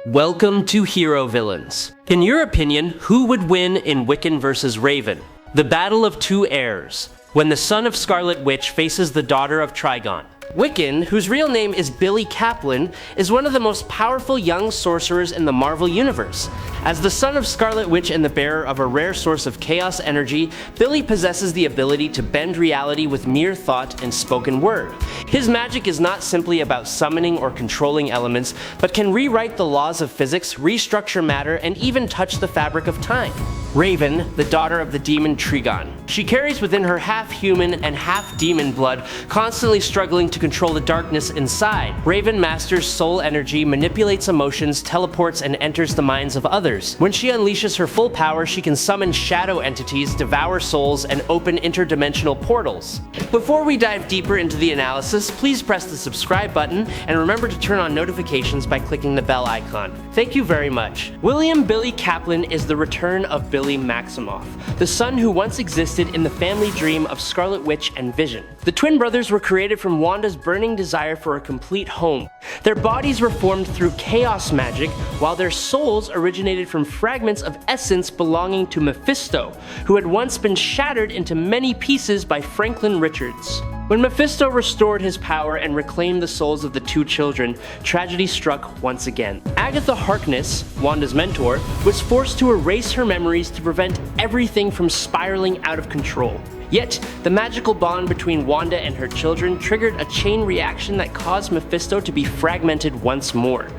Welcome to Hero Villains. In your opinion, who would win in Wiccan vs. Raven? The Battle of Two Heirs, when the son of Scarlet Witch faces the daughter of Trigon. Wiccan, whose real name is Billy Kaplan, is one of the most powerful young sorcerers in the Marvel Universe. As the son of Scarlet Witch and the bearer of a rare source of chaos energy, Billy possesses the ability to bend reality with mere thought and spoken word. His magic is not simply about summoning or controlling elements, but can rewrite the laws of physics, restructure matter, and even touch the fabric of time. Raven, the daughter of the demon Trigon. She carries within her half-human and half-demon blood, constantly struggling to control the darkness inside. Raven masters soul energy, manipulates emotions, teleports, and enters the minds of others. When she unleashes her full power, she can summon shadow entities, devour souls, and open interdimensional portals. Before we dive deeper into the analysis, please press the subscribe button and remember to turn on notifications by clicking the bell icon. Thank you very much. William Billy Kaplan is the return of Billy Maximoff, the son who once existed in the family dream of Scarlet Witch and Vision. The twin brothers were created from Wanda's burning desire for a complete home. Their bodies were formed through chaos magic, while their souls originated from fragments of essence belonging to Mephisto, who had once been shattered into many pieces by Franklin Richards. When Mephisto restored his power and reclaimed the souls of the two children, tragedy struck once again. Agatha Harkness, Wanda's mentor, was forced to erase her memories to prevent everything from spiraling out of control. Yet, the magical bond between Wanda and her children triggered a chain reaction that caused Mephisto to be fragmented once more.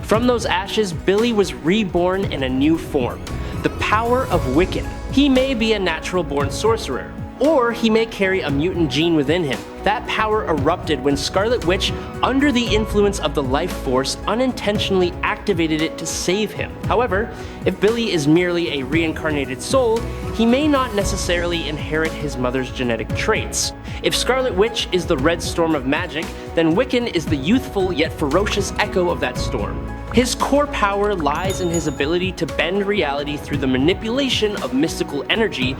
From those ashes, Billy was reborn in a new form, the power of Wiccan. He may be a natural-born sorcerer, or he may carry a mutant gene within him. That power erupted when Scarlet Witch, under the influence of the life force, unintentionally activated it to save him. However, if Billy is merely a reincarnated soul, he may not necessarily inherit his mother's genetic traits. If Scarlet Witch is the red storm of magic, then Wiccan is the youthful yet ferocious echo of that storm. His core power lies in his ability to bend reality through the manipulation of mystical energy.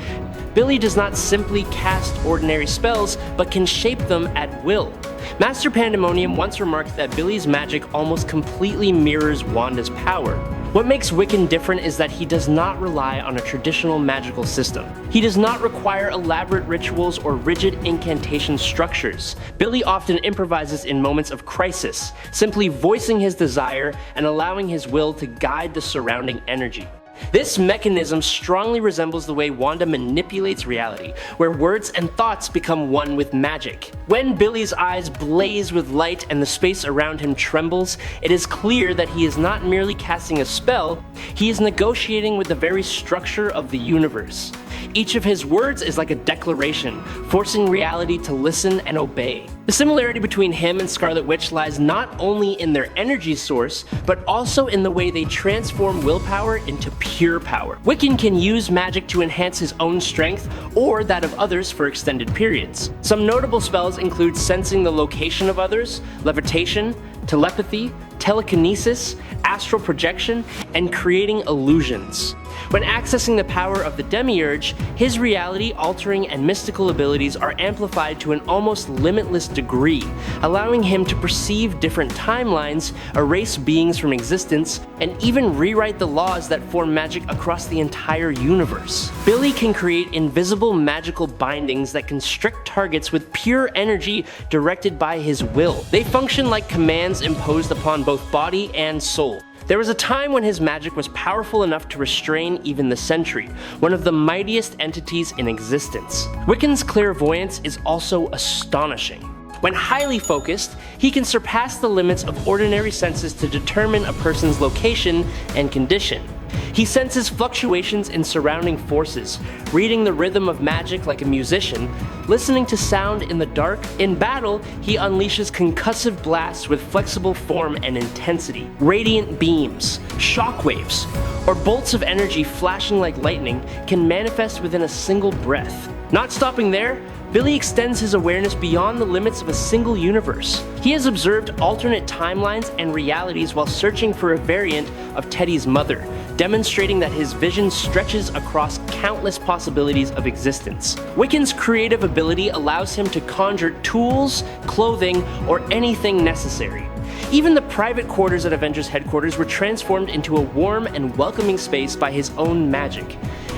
Billy does not simply cast ordinary spells, but can shape them at will. Master Pandemonium once remarked that Billy's magic almost completely mirrors Wanda's power. What makes Wiccan different is that he does not rely on a traditional magical system. He does not require elaborate rituals or rigid incantation structures. Billy often improvises in moments of crisis, simply voicing his desire and allowing his will to guide the surrounding energy. This mechanism strongly resembles the way Wanda manipulates reality, where words and thoughts become one with magic. When Billy's eyes blaze with light and the space around him trembles, it is clear that he is not merely casting a spell, he is negotiating with the very structure of the universe. Each of his words is like a declaration, forcing reality to listen and obey. The similarity between him and Scarlet Witch lies not only in their energy source, but also in the way they transform willpower into pure power. Wiccan can use magic to enhance his own strength or that of others for extended periods. Some notable spells include sensing the location of others, levitation, telepathy, telekinesis, astral projection, and creating illusions. When accessing the power of the Demiurge, his reality-altering and mystical abilities are amplified to an almost limitless degree, allowing him to perceive different timelines, erase beings from existence, and even rewrite the laws that form magic across the entire universe. Billy can create invisible magical bindings that constrict targets with pure energy directed by his will. They function like commands imposed upon both body and soul. There was a time when his magic was powerful enough to restrain even the Sentry, one of the mightiest entities in existence. Wiccan's clairvoyance is also astonishing. When highly focused, he can surpass the limits of ordinary senses to determine a person's location and condition. He senses fluctuations in surrounding forces, reading the rhythm of magic like a musician, listening to sound in the dark. In battle, he unleashes concussive blasts with flexible form and intensity. Radiant beams, shockwaves, or bolts of energy flashing like lightning can manifest within a single breath. Not stopping there, Billy extends his awareness beyond the limits of a single universe. He has observed alternate timelines and realities while searching for a variant of Teddy's mother, demonstrating that his vision stretches across countless possibilities of existence. Wiccan's creative ability allows him to conjure tools, clothing, or anything necessary. Even the private quarters at Avengers headquarters were transformed into a warm and welcoming space by his own magic.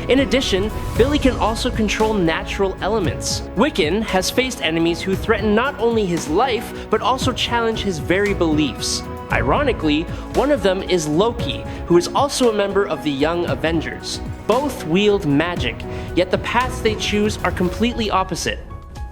In addition, Billy can also control natural elements. Wiccan has faced enemies who threaten not only his life, but also challenge his very beliefs. Ironically, one of them is Loki, who is also a member of the Young Avengers. Both wield magic, yet the paths they choose are completely opposite.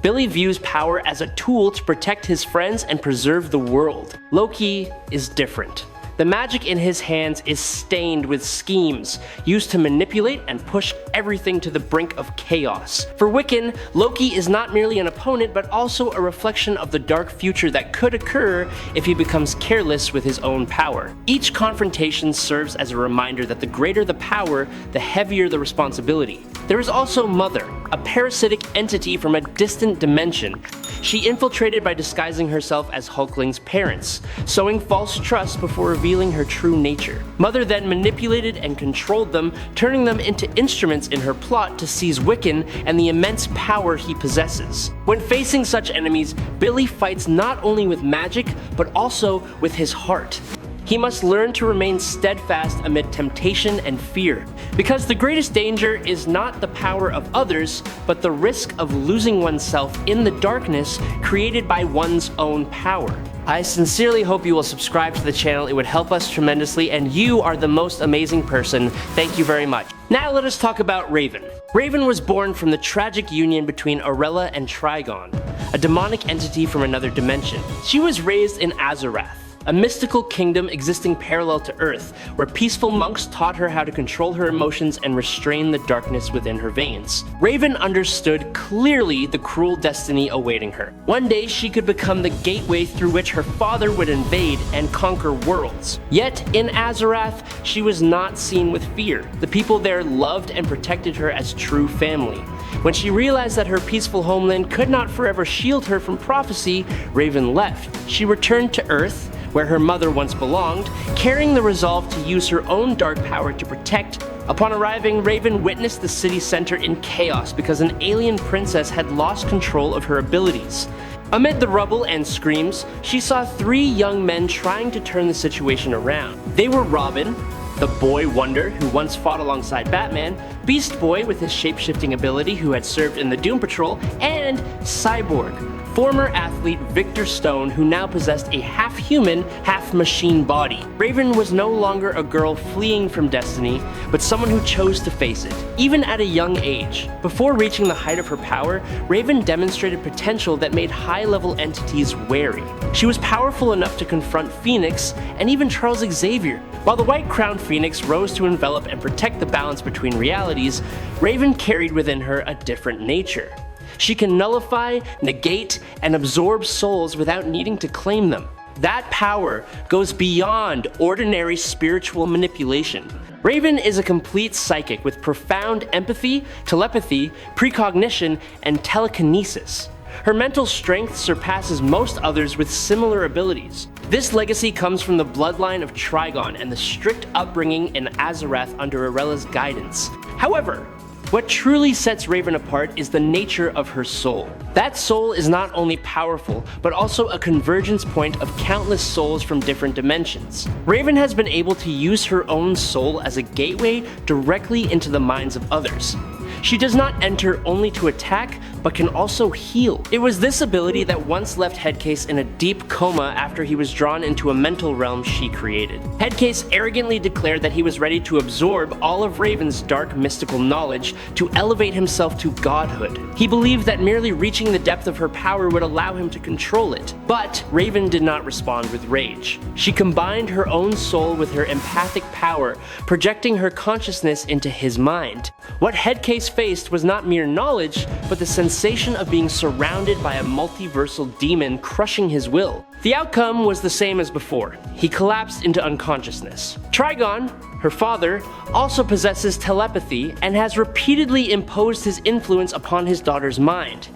Billy views power as a tool to protect his friends and preserve the world. Loki is different. The magic in his hands is stained with schemes, used to manipulate and push everything to the brink of chaos. For Wiccan, Loki is not merely an opponent, but also a reflection of the dark future that could occur if he becomes careless with his own power. Each confrontation serves as a reminder that the greater the power, the heavier the responsibility. There is also Mother, a parasitic entity from a distant dimension. She infiltrated by disguising herself as Hulkling's parents, sowing false trust before revealing her true nature. Mother then manipulated and controlled them, turning them into instruments in her plot to seize Wiccan and the immense power he possesses. When facing such enemies, Billy fights not only with magic, but also with his heart. He must learn to remain steadfast amid temptation and fear, because the greatest danger is not the power of others, but the risk of losing oneself in the darkness created by one's own power. I sincerely hope you will subscribe to the channel. It would help us tremendously, and you are the most amazing person. Thank you very much. Now let us talk about Raven. Raven was born from the tragic union between Orella and Trigon, a demonic entity from another dimension. She was raised in Azarath, a mystical kingdom existing parallel to Earth, where peaceful monks taught her how to control her emotions and restrain the darkness within her veins. Raven understood clearly the cruel destiny awaiting her. One day she could become the gateway through which her father would invade and conquer worlds. Yet in Azarath, she was not seen with fear. The people there loved and protected her as true family. When she realized that her peaceful homeland could not forever shield her from prophecy, Raven left. She returned to Earth, where her mother once belonged, carrying the resolve to use her own dark power to protect. Upon arriving, Raven witnessed the city center in chaos because an alien princess had lost control of her abilities. Amid the rubble and screams, she saw three young men trying to turn the situation around. They were Robin, the Boy Wonder, who once fought alongside Batman, Beast Boy with his shape-shifting ability, who had served in the Doom Patrol, and Cyborg, former athlete Victor Stone, who now possessed a half-human, half-machine body. Raven was no longer a girl fleeing from destiny, but someone who chose to face it, even at a young age. Before reaching the height of her power, Raven demonstrated potential that made high-level entities wary. She was powerful enough to confront Phoenix and even Charles Xavier. While the white-crowned Phoenix rose to envelop and protect the balance between realities, Raven carried within her a different nature. She can nullify, negate, and absorb souls without needing to claim them. That power goes beyond ordinary spiritual manipulation. Raven is a complete psychic with profound empathy, telepathy, precognition, and telekinesis. Her mental strength surpasses most others with similar abilities. This legacy comes from the bloodline of Trigon and the strict upbringing in Azarath under Orella's guidance. However, what truly sets Raven apart is the nature of her soul. That soul is not only powerful, but also a convergence point of countless souls from different dimensions. Raven has been able to use her own soul as a gateway directly into the minds of others. She does not enter only to attack, but can also heal. It was this ability that once left Headcase in a deep coma after he was drawn into a mental realm she created. Headcase arrogantly declared that he was ready to absorb all of Raven's dark mystical knowledge to elevate himself to godhood. He believed that merely reaching the depth of her power would allow him to control it. But Raven did not respond with rage. She combined her own soul with her empathic power, projecting her consciousness into his mind. What Headcase faced was not mere knowledge, but the sensation of being surrounded by a multiversal demon crushing his will. The outcome was the same as before. He collapsed into unconsciousness. Trigon, her father, also possesses telepathy and has repeatedly imposed his influence upon his daughter's mind.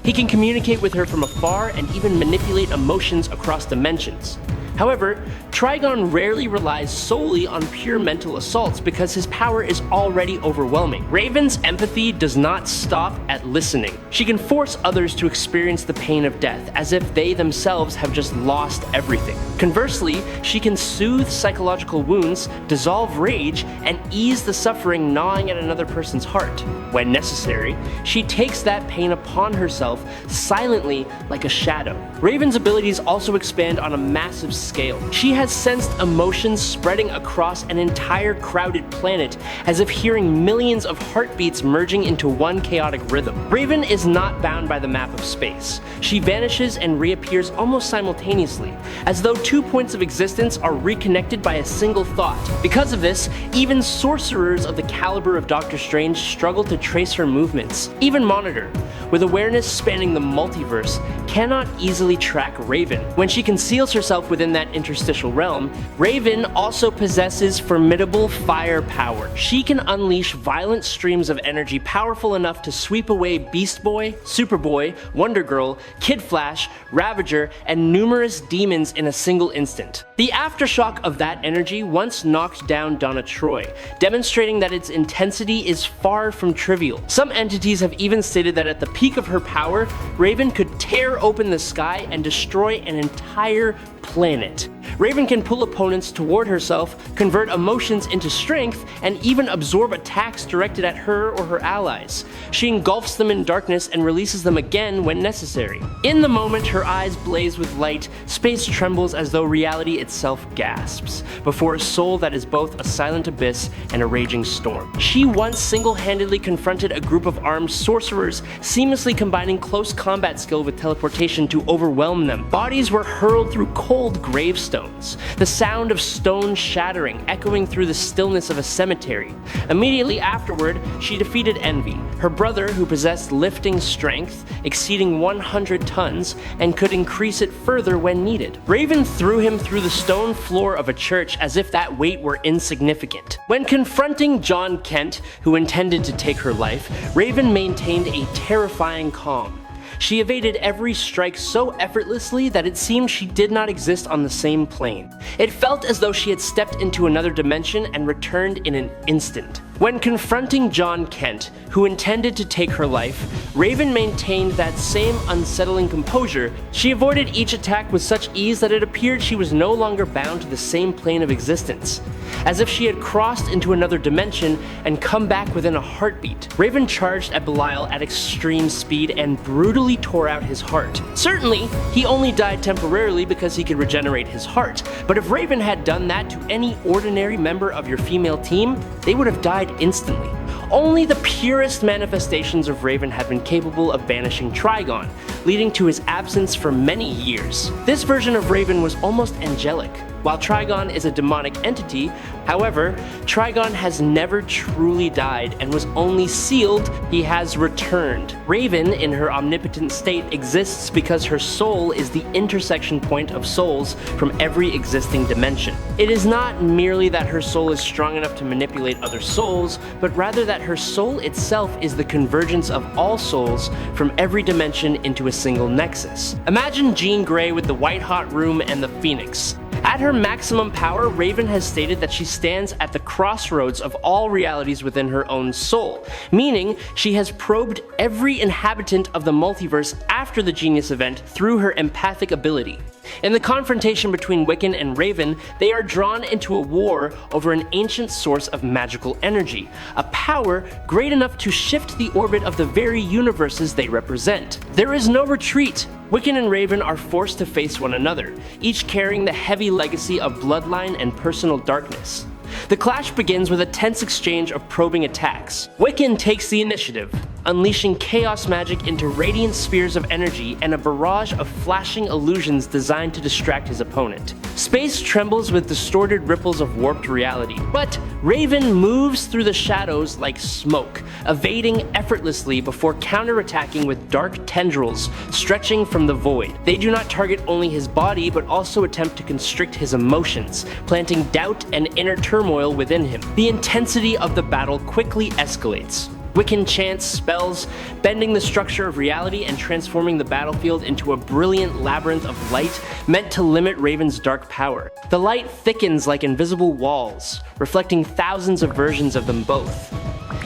He can communicate with her from afar and even manipulate emotions across dimensions. However, Trigon rarely relies solely on pure mental assaults because his power is already overwhelming. Raven's empathy does not stop at listening. She can force others to experience the pain of death as if they themselves have just lost everything. Conversely, she can soothe psychological wounds, dissolve rage, and ease the suffering gnawing at another person's heart. When necessary, she takes that pain upon herself silently like a shadow. Raven's abilities also expand on a massive scale. She has sensed emotions spreading across an entire crowded planet, as if hearing millions of heartbeats merging into one chaotic rhythm. Raven is not bound by the map of space. She vanishes and reappears almost simultaneously, as though 2 points of existence are reconnected by a single thought. Because of this, even sorcerers of the caliber of Doctor Strange struggle to trace her movements. Even Monitor, with awareness spanning the multiverse, cannot easily track Raven. When she conceals herself within that interstitial realm, Raven also possesses formidable firepower. She can unleash violent streams of energy powerful enough to sweep away Beast Boy, Superboy, Wonder Girl, Kid Flash, Ravager, and numerous demons in a single instant. The aftershock of that energy once knocked down Donna Troy, demonstrating that its intensity is far from trivial. Some entities have even stated that at the peak of her power, Raven could tear open the sky and destroy an entire planet. Raven can pull opponents toward herself, convert emotions into strength, and even absorb attacks directed at her or her allies. She engulfs them in darkness and releases them again when necessary. In the moment, her eyes blaze with light, space trembles as though reality itself gasps, before a soul that is both a silent abyss and a raging storm. She once single-handedly confronted a group of armed sorcerers, seamlessly combining close combat skill with teleportation to overwhelm them. Bodies were hurled through cold gravestones, the sound of stone shattering echoing through the stillness of a cemetery. Immediately afterward, she defeated Envy, her brother who possessed lifting strength exceeding 100 tons and could increase it further when needed. Raven threw him through the stone floor of a church as if that weight were insignificant. When confronting John Kent, who intended to take her life, Raven maintained a terrifying calm. She evaded every strike so effortlessly that it seemed she did not exist on the same plane. It felt as though she had stepped into another dimension and returned in an instant. When confronting John Kent, who intended to take her life, Raven maintained that same unsettling composure. She avoided each attack with such ease that it appeared she was no longer bound to the same plane of existence, as if she had crossed into another dimension and come back within a heartbeat. Raven charged at Belial at extreme speed and brutally tore out his heart. Certainly, he only died temporarily because he could regenerate his heart, but if Raven had done that to any ordinary member of your female team, they would have died instantly. Only the purest manifestations of Raven have been capable of banishing Trigon, leading to his absence for many years. This version of Raven was almost angelic. While Trigon is a demonic entity, however, Trigon has never truly died and was only sealed. He has returned. Raven, in her omnipotent state, exists because her soul is the intersection point of souls from every existing dimension. It is not merely that her soul is strong enough to manipulate other souls, but rather that her soul itself is the convergence of all souls from every dimension into a single nexus. Imagine Jean Grey with the white-hot room and the Phoenix. At her maximum power, Raven has stated that she stands at the crossroads of all realities within her own soul, meaning she has probed every inhabitant of the multiverse after the Genius event through her empathic ability. In the confrontation between Wiccan and Raven, they are drawn into a war over an ancient source of magical energy, a power great enough to shift the orbit of the very universes they represent. There is no retreat. Wiccan and Raven are forced to face one another, each carrying the heavy legacy of bloodline and personal darkness. The clash begins with a tense exchange of probing attacks. Wiccan takes the initiative, unleashing chaos magic into radiant spheres of energy and a barrage of flashing illusions designed to distract his opponent. Space trembles with distorted ripples of warped reality, but Raven moves through the shadows like smoke, evading effortlessly before counterattacking with dark tendrils stretching from the void. They do not target only his body, but also attempt to constrict his emotions, planting doubt and inner turmoil within him. The intensity of the battle quickly escalates. Wiccan chants, spells, bending the structure of reality and transforming the battlefield into a brilliant labyrinth of light meant to limit Raven's dark power. The light thickens like invisible walls, reflecting thousands of versions of them both.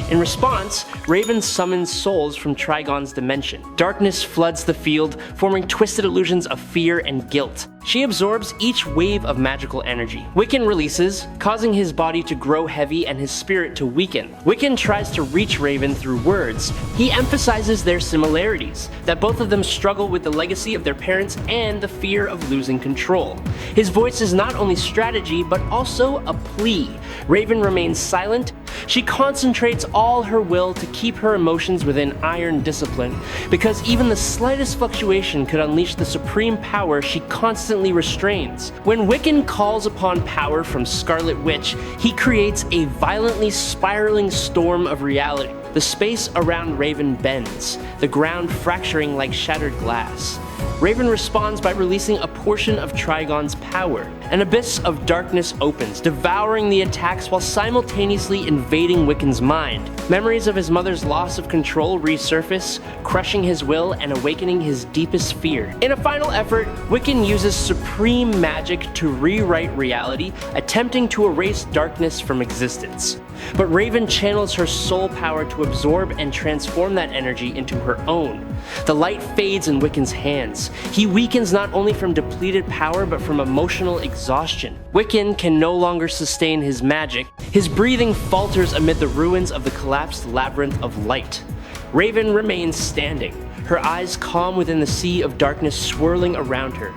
In response, Raven summons souls from Trigon's dimension. Darkness floods the field, forming twisted illusions of fear and guilt. She absorbs each wave of magical energy. Wiccan releases, causing his body to grow heavy and his spirit to weaken. Wiccan tries to reach Raven through words. He emphasizes their similarities, that both of them struggle with the legacy of their parents and the fear of losing control. His voice is not only strategy, but also a plea. Raven remains silent. She concentrates all her will to keep her emotions within iron discipline, because even the slightest fluctuation could unleash the supreme power she constantly restrains. When Wiccan calls upon power from Scarlet Witch, he creates a violently spiraling storm of reality. The space around Raven bends, the ground fracturing like shattered glass. Raven responds by releasing a portion of Trigon's power. An abyss of darkness opens, devouring the attacks while simultaneously invading Wiccan's mind. Memories of his mother's loss of control resurface, crushing his will and awakening his deepest fear. In a final effort, Wiccan uses supreme magic to rewrite reality, attempting to erase darkness from existence. But Raven channels her soul power to absorb and transform that energy into her own. The light fades in Wiccan's hands. He weakens not only from depleted power but from emotional exhaustion. Wiccan can no longer sustain his magic. His breathing falters amid the ruins of the collapsed labyrinth of light. Raven remains standing, her eyes calm within the sea of darkness swirling around her.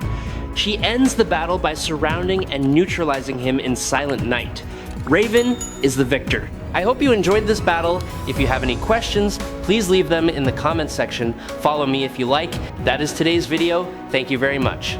She ends the battle by surrounding and neutralizing him in silent night. Raven is the victor. I hope you enjoyed this battle. If you have any questions, please leave them in the comments section. Follow me if you like. That is today's video. Thank you very much.